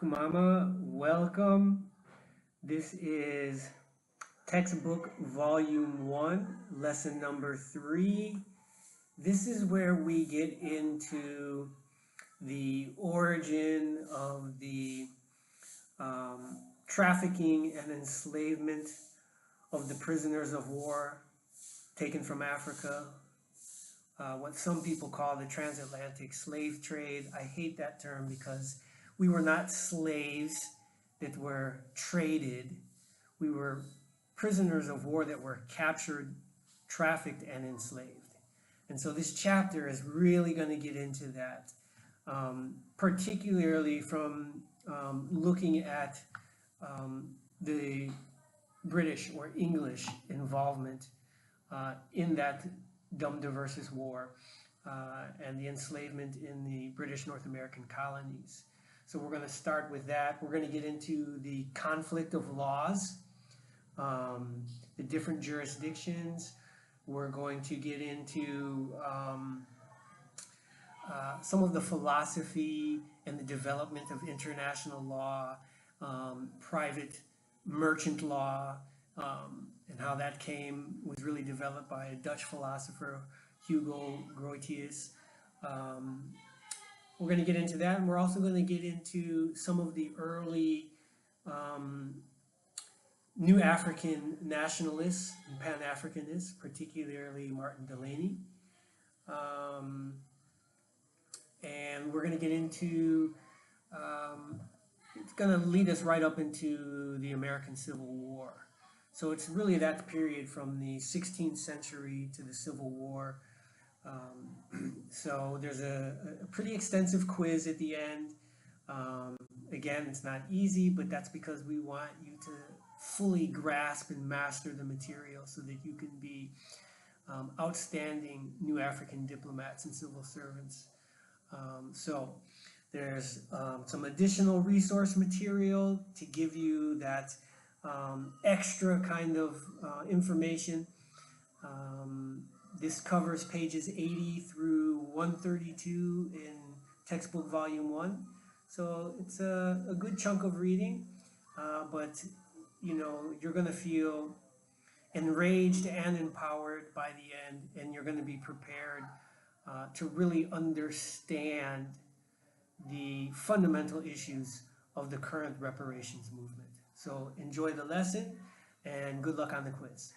Kumama, welcome. This is textbook volume 1, lesson number 3. This is where we get into the origin of the trafficking and enslavement of the prisoners of war taken from Africa, what some people call the transatlantic slave trade. I hate that term because we were not slaves that were traded. We were prisoners of war that were captured, trafficked, and enslaved. And so this chapter is really going to get into that, particularly from looking at the British or English involvement in that Dumda versus War and the enslavement in the British North American colonies. So we're going to start with that. We're going to get into the conflict of laws, the different jurisdictions. We're going to get into some of the philosophy and the development of international law, private merchant law, and how that was really developed by a Dutch philosopher, Hugo Grotius. We're going to get into that, and we're also going to get into some of the early New African nationalists and Pan-Africanists, particularly Martin Delany. And we're going to get into, it's going to lead us right up into the American Civil War. So it's really that period from the 16th century to the Civil War. So there's a pretty extensive quiz at the end. Again, it's not easy, but that's because we want you to fully grasp and master the material so that you can be outstanding New African diplomats and civil servants. So there's some additional resource material to give you that extra kind of information. This covers pages 80 through 132 in textbook volume 1. So it's a good chunk of reading, but you know, you're going to feel enraged and empowered by the end, and you're going to be prepared to really understand the fundamental issues of the current reparations movement. So enjoy the lesson and good luck on the quiz.